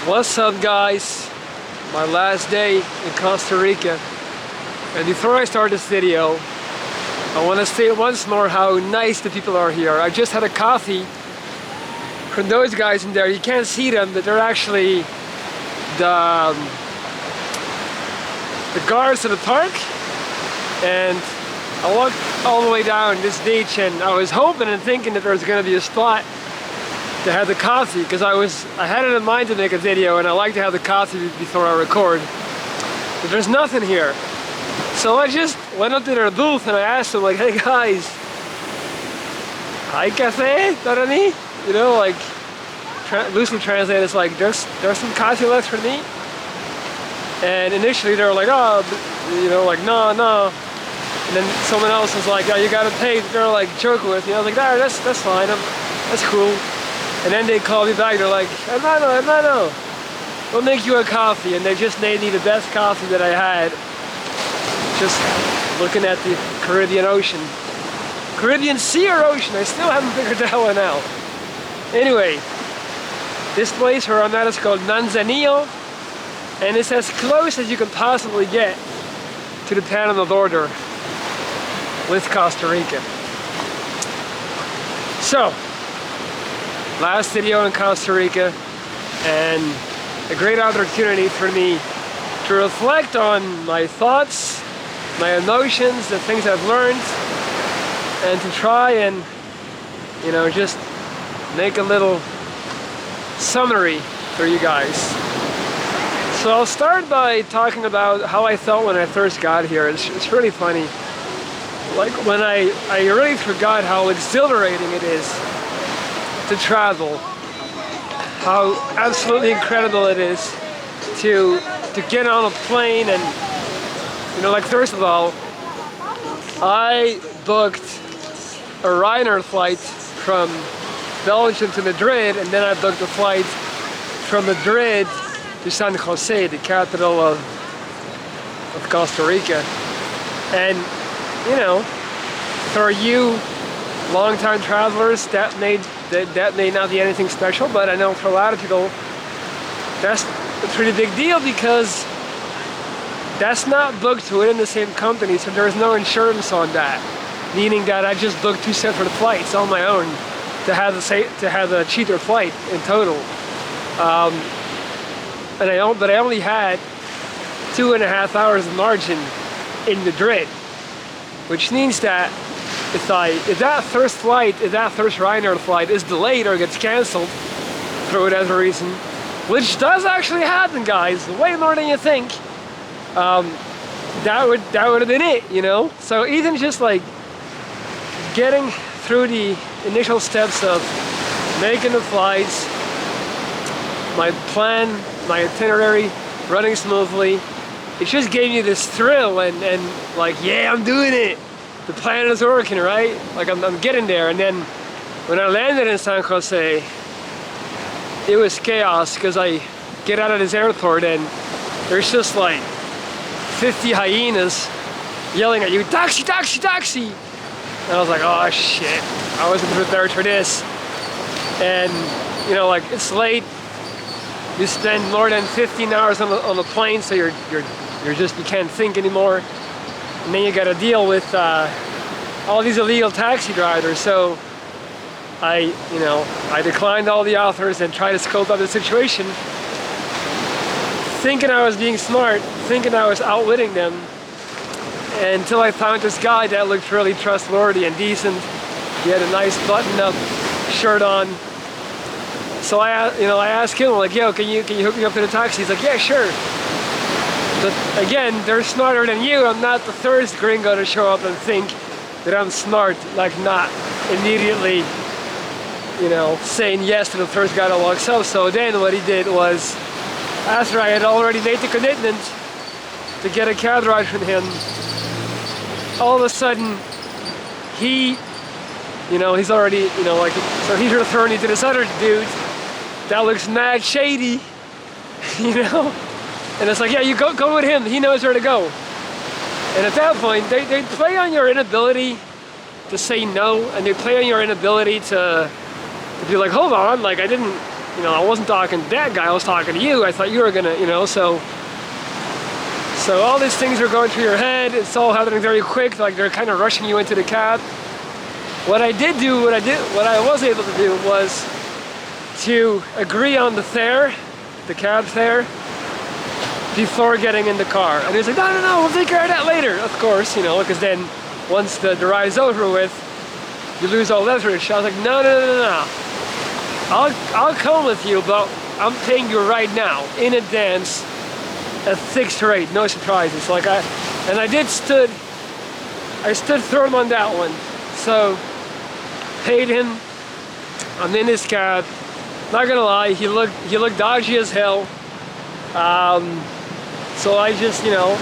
What's up, guys? My last day in Costa Rica, and before I start this video I want to say once more how nice the people are here. I just had a coffee from those guys in there. You can't see them, but they're actually the guards of the park. And I walked all the way down this beach, and I was hoping and thinking that there was going to be a spot to have the coffee, because I had it in mind to make a video, and I like to have the coffee before I record. But there's nothing here. So I just went up to their booth and I asked them, like, hey guys, hay café para mí? You know, like, loosely translated, it's like, there's some coffee left for me? And initially they were like, oh, you know, like, no. And then someone else was like, oh, you gotta pay. They're like joking with me. I was like, nah, that's fine, that's cool. And then they called me back, they're like, hermano, we'll make you a coffee. And they just made me the best coffee that I had, just looking at the Caribbean Ocean. Caribbean Sea or Ocean, I still haven't figured that one out. Anyway, this place where I'm at is called Manzanillo, and it's as close as you can possibly get to the Panama border with Costa Rica. So, last video in Costa Rica, and a great opportunity for me to reflect on my thoughts, my emotions, the things I've learned, and to try and, you know, just make a little summary for you guys. So I'll start by talking about how I felt when I first got here. It's really funny. Like, when I really forgot how exhilarating it is to travel, how absolutely incredible it is to get on a plane. And, you know, like, first of all, I booked a Ryanair flight from Belgium to Madrid, and then I booked a flight from Madrid to San Jose, the capital of Costa Rica. And, you know, for you long-time travelers, that may not be anything special, but I know for a lot of people that's a pretty big deal, because that's not booked within the same company, so there's no insurance on that, meaning that I just booked two separate flights on my own to have a cheaper flight in total. But I only had 2.5 hours of margin in Madrid, which means that if that first Ryanair flight is delayed or gets cancelled for whatever reason, which does actually happen, guys, way more than you think, that would have been it, you know? So even just like getting through the initial steps of making the flights, my plan, my itinerary running smoothly, it just gave me this thrill and like, yeah, I'm doing it. The plan is working, right? Like, I'm getting there. And then when I landed in San Jose, it was chaos, because I get out of this airport and there's just like 50 hyenas yelling at you, taxi, taxi, taxi. And I was like, oh shit, I wasn't prepared for this. And, you know, like, it's late. You spend more than 15 hours on the plane, so you can't think anymore. And then you got to deal with all these illegal taxi drivers. So I declined all the offers and tried to scope out the situation, thinking I was being smart, thinking I was outwitting them, until I found this guy that looked really trustworthy and decent. He had a nice button-up shirt on. So I asked him, like, yo, can you hook me up to the taxi? He's like, yeah, sure. But again, they're smarter than you. I'm not the third gringo to show up and think that I'm smart, like, not immediately, you know, saying yes to the first guy that walks up. So then what he did was, after I had already made the commitment to get a cab ride from him, all of a sudden he's already, you know, like, so he's referring me to this other dude that looks mad shady, you know? And it's like, yeah, you go with him, he knows where to go. And at that point, they play on your inability to say no, and they play on your inability to be like, hold on, like, I didn't you know, I wasn't talking to that guy, I was talking to you. I thought you were gonna, you know, so all these things are going through your head. It's all happening very quick, like they're kind of rushing you into the cab. What I was able to do was to agree on the fare, the cab fare, before getting in the car. And he was like, no, we'll take care of that later. Of course, you know, because then once the ride's over with, you lose all leverage. I was like, no. I'll come with you, but I'm paying you right now, in advance, at fixed rate, no surprises. Like I stood firm on that one. So, paid him. I'm in his cab. Not gonna lie, he looked dodgy as hell. So I just, you know,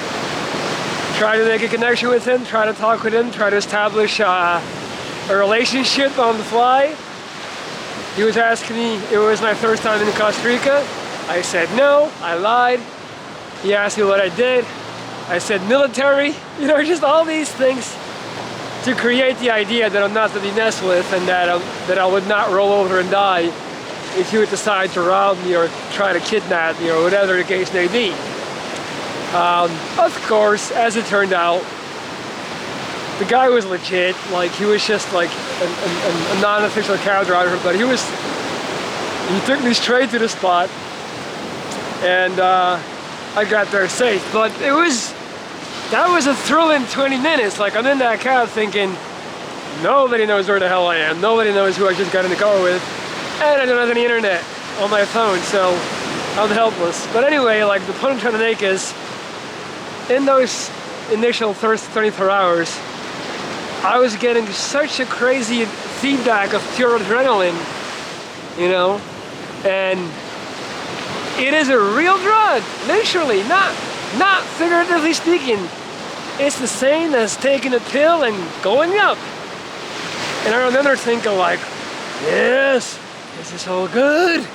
try to make a connection with him, try to talk with him, try to establish a relationship on the fly. He was asking me, it was my first time in Costa Rica. I said no, I lied. He asked me what I did. I said military, you know, just all these things to create the idea that I'm not to be messed with and that I would not roll over and die if he would decide to rob me or try to kidnap me or whatever the case may be. Of course, as it turned out, the guy was legit. Like, he was just like a non-official cab driver, but he took me straight to the spot, and I got there safe. But that was a thrilling 20 minutes. Like, I'm in that cab thinking, nobody knows where the hell I am. Nobody knows who I just got in the car with, and I don't have any internet on my phone, so I'm helpless. But anyway, like, the point I'm trying to make is, in those initial first 24 hours, I was getting such a crazy feedback of pure adrenaline, you know, and it is a real drug, literally, not figuratively speaking. It's the same as taking a pill and going up. And I remember thinking like, yes, this is so good.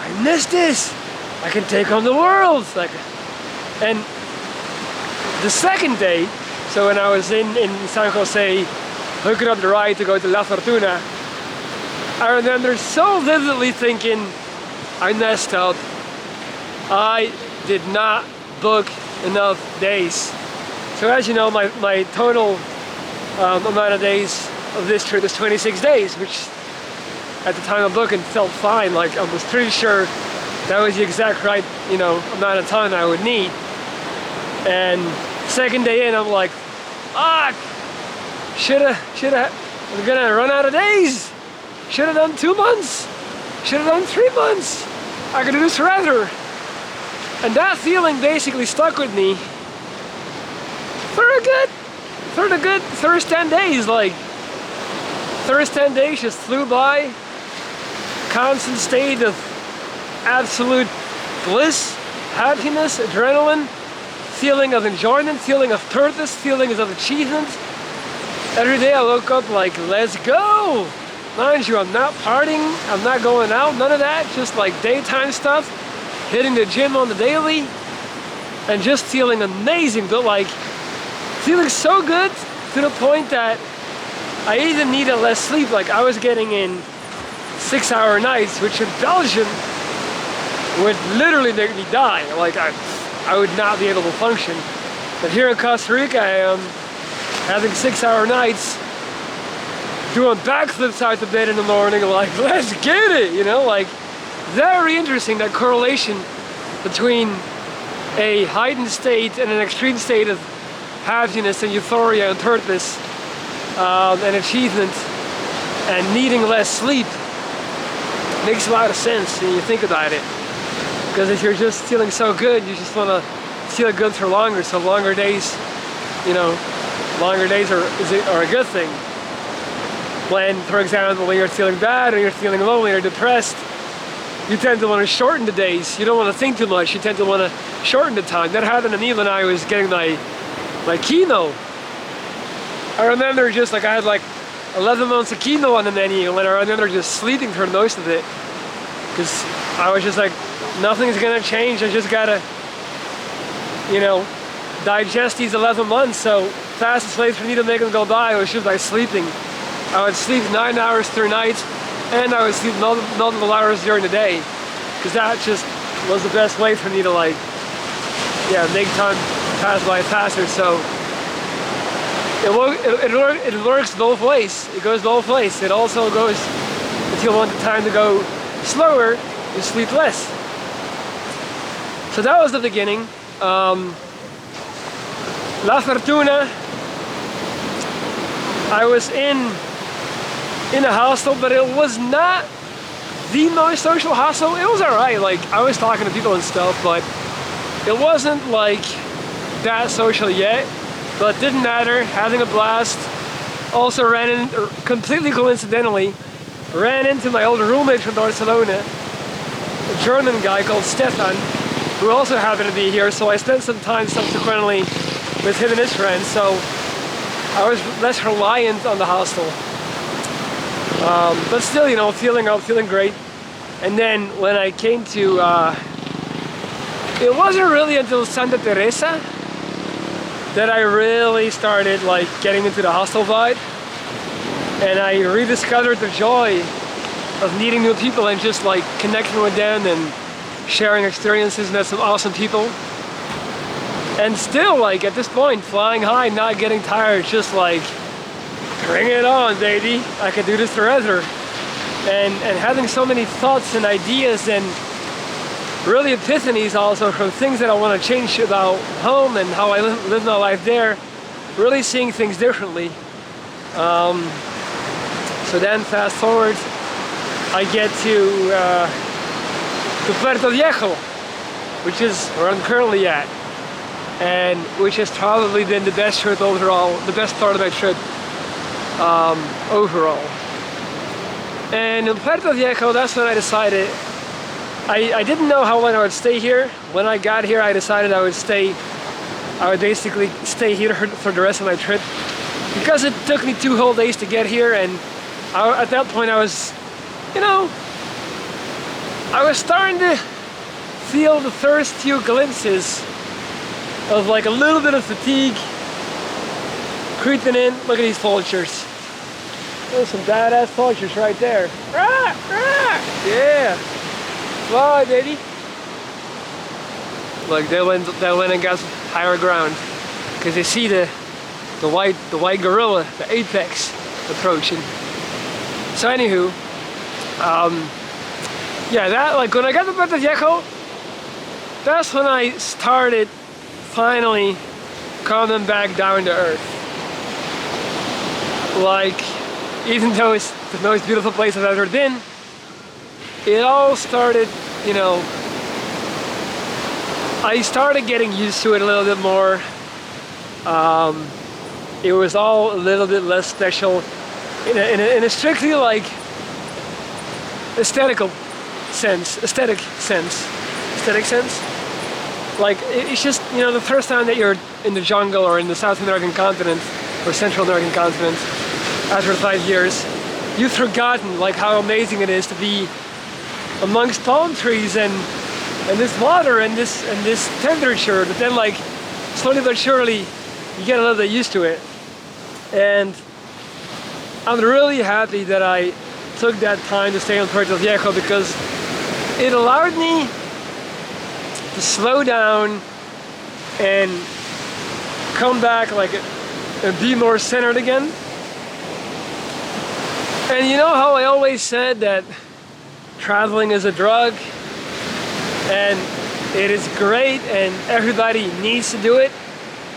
I missed this. I can take on the world. Like, and the second day, so when I was in San Jose, hooking up the ride to go to La Fortuna, I remember so vividly thinking, I messed up. I did not book enough days. So as you know, my total amount of days of this trip is 26 days, which at the time of booking felt fine. Like, I was pretty sure that was the exact right, you know, amount of time I would need. And second day in, I'm like, fuck, I'm gonna run out of days. Should have done 2 months. Should have done 3 months. I could do this forever. And that feeling basically stuck with me for the good first 10 days. Like, first 10 days just flew by. Constant state of absolute bliss, happiness, adrenaline, feeling of enjoyment, feeling of purpose, feeling of achievement. Every day I woke up like, let's go. Mind you, I'm not partying, I'm not going out, none of that, just like daytime stuff, hitting the gym on the daily, and just feeling amazing, but like, feeling so good to the point that I even needed less sleep. Like, I was getting in 6-hour nights, which in Belgium would literally make me die. Like, I would not be able to function. But here in Costa Rica, I am having 6-hour nights, doing backflips out the bed in the morning, like, let's get it, you know, like, very interesting, that correlation between a heightened state and an extreme state of happiness and euphoria and purpose and achievement and needing less sleep. Makes a lot of sense when you think about it. Because if you're just feeling so good, you just want to feel good for longer. So longer days, you know, longer days are a good thing. When, for example, when you're feeling bad or you're feeling lonely or depressed, you tend to want to shorten the days. You don't want to think too much. You tend to want to shorten the time. That happened to me when I was getting my chemo. I remember just like I had like 11 months of chemo on the menu, and I remember just sleeping for most of it. Because I was just like, nothing's gonna change. I just gotta, you know, digest these 11 months. So fastest way for me to make them go by was just by sleeping. I would sleep 9 hours through night, and I would sleep multiple hours during the day, because that just was the best way for me to like, yeah, make time pass by faster. So it works both ways. It goes both ways. It also goes, if you want the time to go slower, you sleep less. So that was the beginning. La Fortuna, I was in a hostel, but it was not the most social hostel. It was alright, like I was talking to people and stuff, but it wasn't like that social yet. But it didn't matter, having a blast. Also ran in, completely coincidentally, ran into my old roommate from Barcelona, a German guy called Stefan, who also happened to be here, so I spent some time subsequently with him and his friends, so I was less reliant on the hostel. But still, you know, feeling great. And then when I came to, it wasn't really until Santa Teresa that I really started like getting into the hostel vibe, and I rediscovered the joy of meeting new people and just like connecting with them and sharing experiences, and met some awesome people. And still, like at this point, flying high, not getting tired, just like bring it on, baby, I could do this forever. And having so many thoughts and ideas and really epiphanies also from things that I want to change about home and how I live my life there, really seeing things differently. So then fast forward, I get to Puerto Viejo, which is where I'm currently at, and which has probably been the best trip overall, the best part of my trip overall. And in Puerto Viejo, that's when I decided, I didn't know how long I would stay here. When I got here, I decided I would basically stay here for the rest of my trip, because it took me 2 whole days to get here, and at that point I was, you know, I was starting to feel the first few glimpses of like a little bit of fatigue creeping in. Look at these vultures. There's some badass vultures right there. Rah, rah. Yeah. Fly, baby. Look, they went and got higher ground because they see the white gorilla, the apex, approaching. So anywho, yeah, that, like when I got to Puerto Viejo, that's when I started finally coming back down to earth. Like, even though it's the most beautiful place I've ever been, it all started, you know, I started getting used to it a little bit more. It was all a little bit less special in a strictly like aesthetic sense. Like, it's just, you know, the first time that you're in the jungle or in the South American continent or Central American continent after 5 years, you've forgotten like how amazing it is to be amongst palm trees and this water and this temperature. But then, like, slowly but surely you get a little bit used to it. And I'm really happy that I took that time to stay on Puerto Viejo, because it allowed me to slow down and come back like and be more centered again. And you know how I always said that traveling is a drug, and it is great and everybody needs to do it,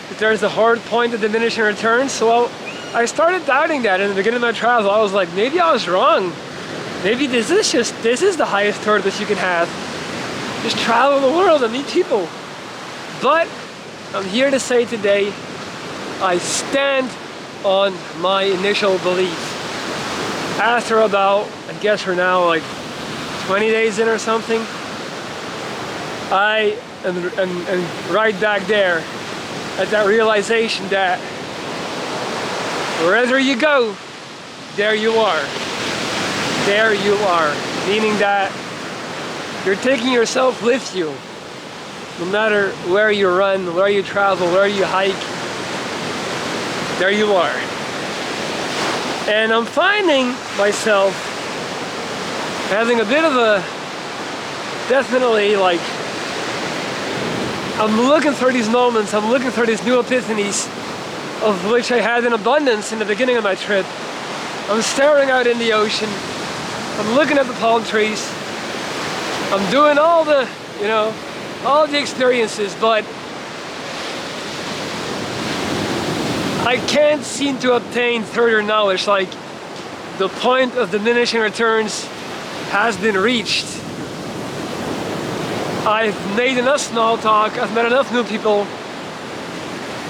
but there's a hard point of diminishing returns. So I started doubting that in the beginning of my travel. I was like, maybe I was wrong. Maybe this is the highest purpose you can have. Just travel the world and meet people. But I'm here to say today, I stand on my initial belief. After about, I guess for now, like 20 days in or something, I am right back there at that realization that wherever you go, there you are. There you are. Meaning that you're taking yourself with you. No matter where you run, where you travel, where you hike, there you are. And I'm finding myself having a bit of a, definitely like, I'm looking for these moments, I'm looking for these new epiphanies, of which I had in abundance in the beginning of my trip. I'm staring out in the ocean, I'm looking at the palm trees, I'm doing all the, you know, all the experiences, but I can't seem to obtain further knowledge. Like, the point of diminishing returns has been reached. I've made enough small talk, I've met enough new people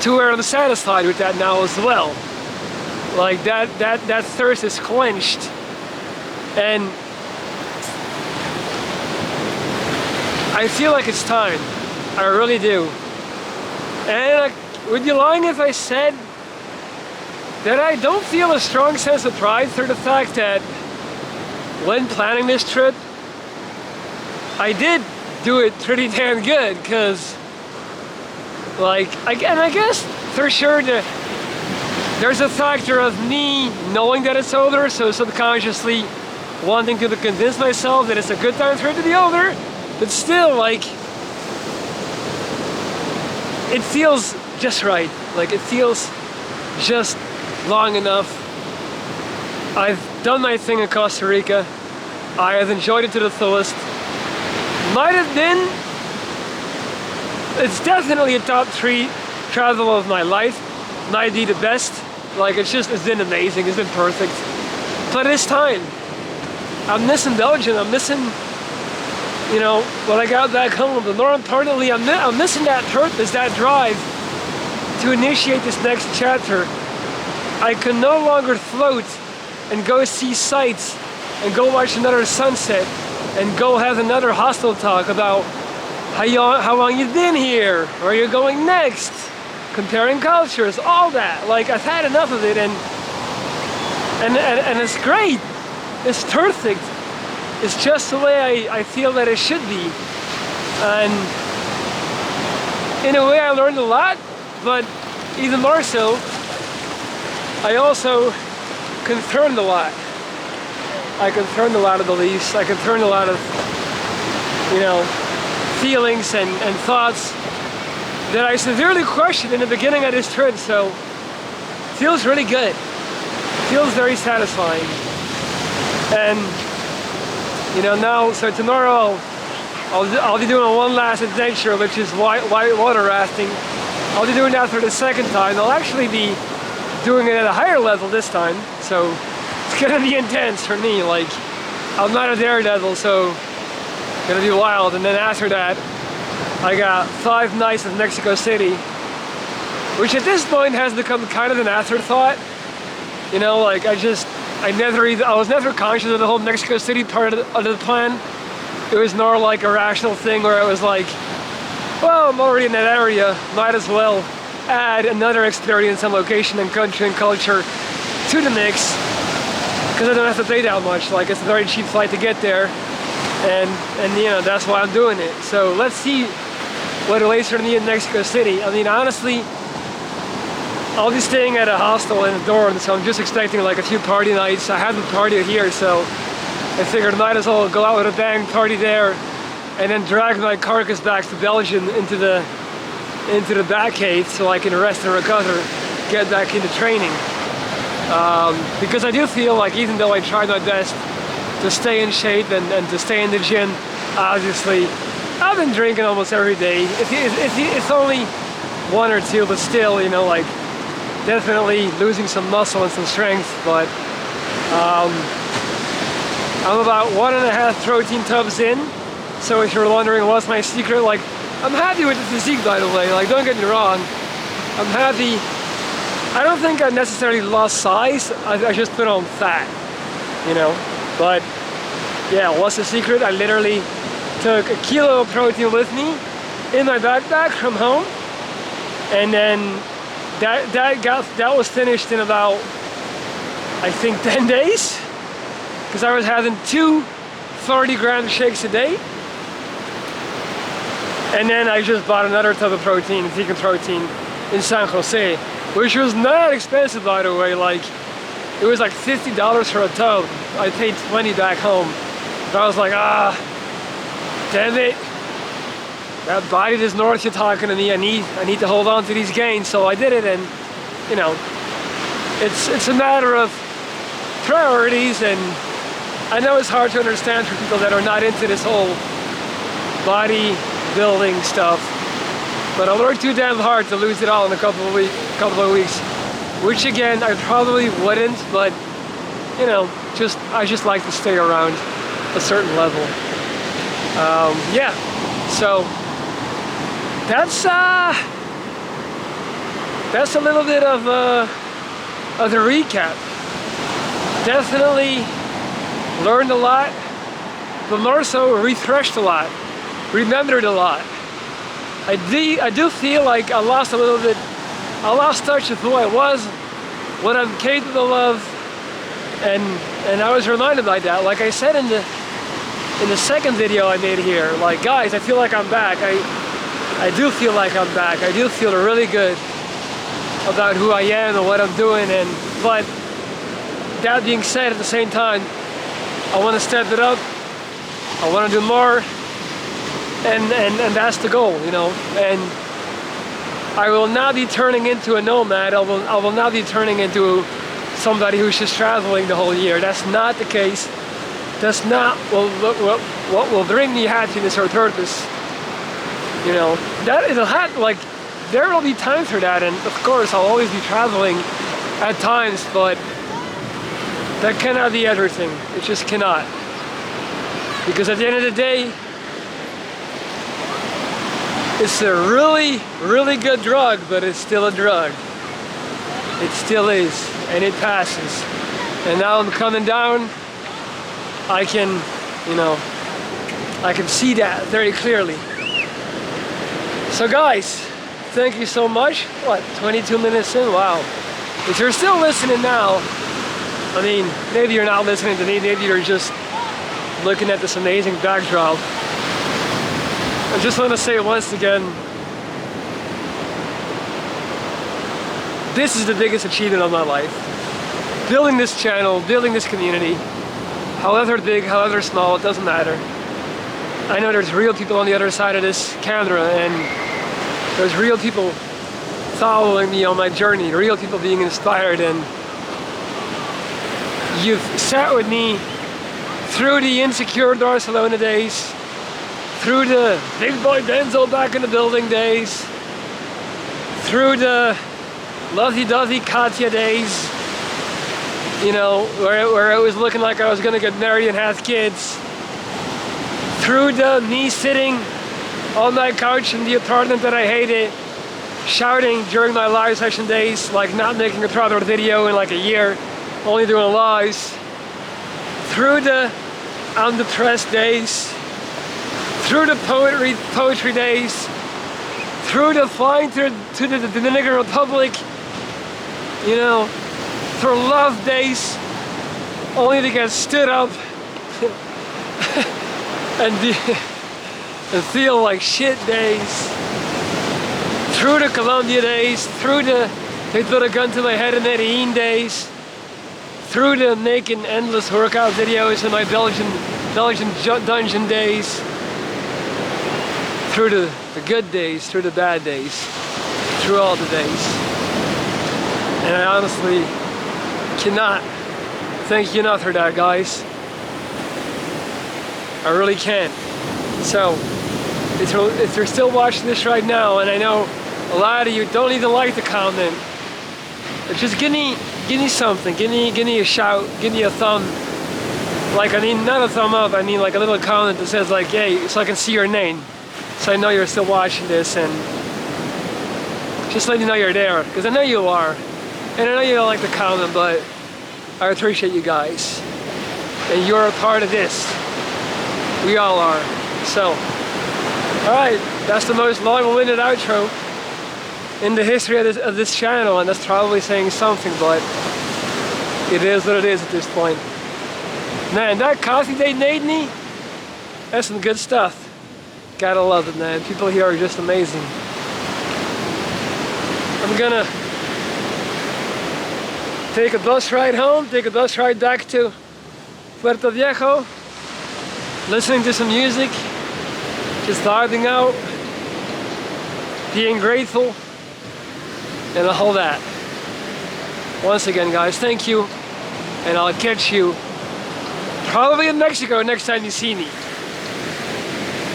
to where I'm satisfied with that now as well. Like, that thirst is quenched. And I feel like it's time. I really do. And would you lying if I said that I don't feel a strong sense of pride through the fact that when planning this trip, I did do it pretty damn good, because like, I guess for sure there's a factor of me knowing that it's older, so subconsciously wanting to convince myself that it's a good time for it to be older, but still, like, it feels just right. Like, it feels just long enough. I've done my thing in Costa Rica. I have enjoyed it to the fullest. Might have been, it's definitely a top 3 travel of my life. Might be the best. Like, it's been amazing, it's been perfect. But it's time. I'm missing Belgium, I'm missing, you know, when I got back home, but more importantly, I'm missing that purpose, that drive to initiate this next chapter. I can no longer float and go see sights and go watch another sunset and go have another hostel talk about how long you've been here, where you're going next, comparing cultures, all that. Like, I've had enough of it, and it's great. It's perfect. It's just the way I feel that it should be. And in a way I learned a lot, but even more so, I also confirmed a lot. I confirmed a lot of beliefs. I confirmed a lot of, you know, feelings and thoughts that I severely questioned in the beginning of this trip. So it feels really good. It feels very satisfying. And you know, now, so tomorrow I'll be doing one last adventure, which is white water rafting. I'll be doing that for the second time. I'll actually be doing it at a higher level this time, so it's gonna be intense for me. Like, I'm not a daredevil, so it's gonna be wild. And then after that, I got 5 nights of Mexico City, which at this point has become kind of an afterthought. You know, like, I was never conscious of the whole Mexico City part of the plan. It was more like a rational thing where it was like, well, I'm already in that area, might as well add another experience and location and country and culture to the mix, because I don't have to pay that much. Like, it's a very cheap flight to get there, and you know, that's why I'm doing it. So let's see what awaits for me in Mexico City. I mean, honestly, I'll be staying at a hostel in the dorm, so I'm just expecting like a few party nights. I haven't partied here, so I figured I might as well go out with a bang, party there, and then drag my carcass back to Belgium into the back cave so I can rest and recover, get back into training. Because I do feel like, even though I try my best to stay in shape and to stay in the gym, obviously, I've been drinking almost every day. It's only 1 or 2, but still, you know, like, definitely losing some muscle and some strength. But I'm about 1.5 protein tubs in. So if you're wondering what's my secret, like, I'm happy with the physique, by the way. Like, don't get me wrong, I'm happy. I don't think I necessarily lost size, I just put on fat, you know. But yeah, what's the secret? I literally took 1 kilo of protein with me in my backpack from home, and then that was finished in about, I think, 10 days, because I was having 2 40-gram shakes a day. And then I just bought another tub of protein, vegan protein, in San Jose, which was not expensive, by the way. Like, it was like $50 for a tub. I paid 20 back home. But I was like, ah, damn it. That body is north, you're talking to me. I need to hold on to these gains. So I did it, and you know, it's a matter of priorities, and I know it's hard to understand for people that are not into this whole body building stuff. But I worked too damn hard to lose it all in a couple of weeks. Which again, I probably wouldn't, but you know, I just like to stay around a certain level. Yeah, so that's a little bit of the recap. Definitely learned a lot, but more so refreshed a lot, remembered a lot. I do feel like I lost a little bit. I lost touch with who I was, what I'm capable of, and I was reminded by that. Like I said in the second video I made here, like, guys, I feel like I'm back. I do feel like I'm back. I do feel really good about who I am and what I'm doing. But that being said, at the same time, I want to step it up. I want to do more, and that's the goal, you know. And I will not be turning into a nomad. I will not be turning into somebody who's just traveling the whole year. That's not the case. That's not what will bring me happiness or purpose. You know, that it'll have, like, there will be time for that, and of course I'll always be traveling at times, but that cannot be everything. It just cannot. Because at the end of the day, it's a really, really good drug, but it's still a drug. It still is, and it passes. And now I'm coming down, I can, you know, I can see that very clearly. So guys, thank you so much. What, 22 minutes in? Wow. If you're still listening now, I mean, maybe you're not listening to me, maybe you're just looking at this amazing backdrop. I just want to say once again, this is the biggest achievement of my life. Building this channel, building this community, however big, however small, it doesn't matter. I know there's real people on the other side of this camera, and there's real people following me on my journey, real people being inspired, and you've sat with me through the insecure Barcelona days, through the big boy Benzo back in the building days, through the lovey-dovey Katya days, you know, where it was looking like I was gonna get married and have kids, through the me sitting on my couch in the apartment that I hated, shouting during my live session days, like not making a product video in like a year, only doing lives, through the I'm depressed days, through the poetry days, through the flying to the Dominican Republic, you know, through love days, only to get stood up and feel like shit days, through the Colombia days, through the they put a gun to my head in Medellin days, through the making endless workout videos in my Belgian dungeon days, through the good days, through the bad days, through all the days. And I honestly cannot thank you enough for that, guys. I really can't. So, if you're still watching this right now, and I know a lot of you don't even like to comment, just give me something, give me a shout, give me a thumb. Like, I mean, not a thumb up, I mean like a little comment that says like, hey, so I can see your name. So I know you're still watching this, and just let me know you're there, because I know you are. And I know you don't like to comment, but I appreciate you guys. And you're a part of this. We all are. So, alright, that's the most long-winded outro in the history of this channel, and that's probably saying something, but it is what it is at this point. Man, that coffee they made me, that's some good stuff. Gotta love it, man. People here are just amazing. I'm gonna take a bus ride home, take a bus ride back to Puerto Viejo, listening to some music, just vibing out, being grateful, and all that. Once again, guys, thank you, and I'll catch you probably in Mexico next time you see me.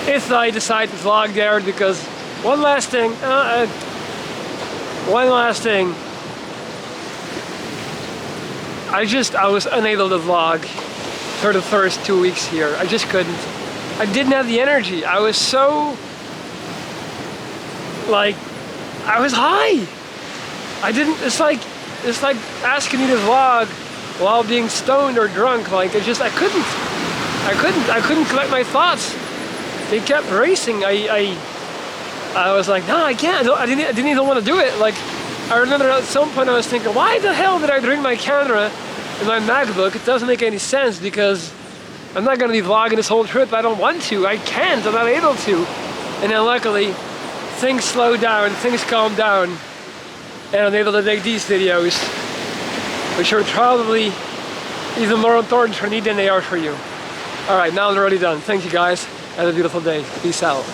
If I decide to vlog there, because one last thing, I was unable to vlog for the first 2 weeks here. I just couldn't. I didn't have the energy. I was so, like, I was high. It's like asking me to vlog while being stoned or drunk. Like, I couldn't collect my thoughts. They kept racing. I was like, no, I can't. I didn't even want to do it. Like, I remember at some point I was thinking, why the hell did I bring my camera and my MacBook? It doesn't make any sense because I'm not going to be vlogging this whole trip. I don't want to. I can't. I'm not able to. And then luckily, things slowed down, things calmed down, and I'm able to make these videos, which are probably even more important for me than they are for you. Alright, now I'm already done. Thank you guys. Have a beautiful day. Peace out.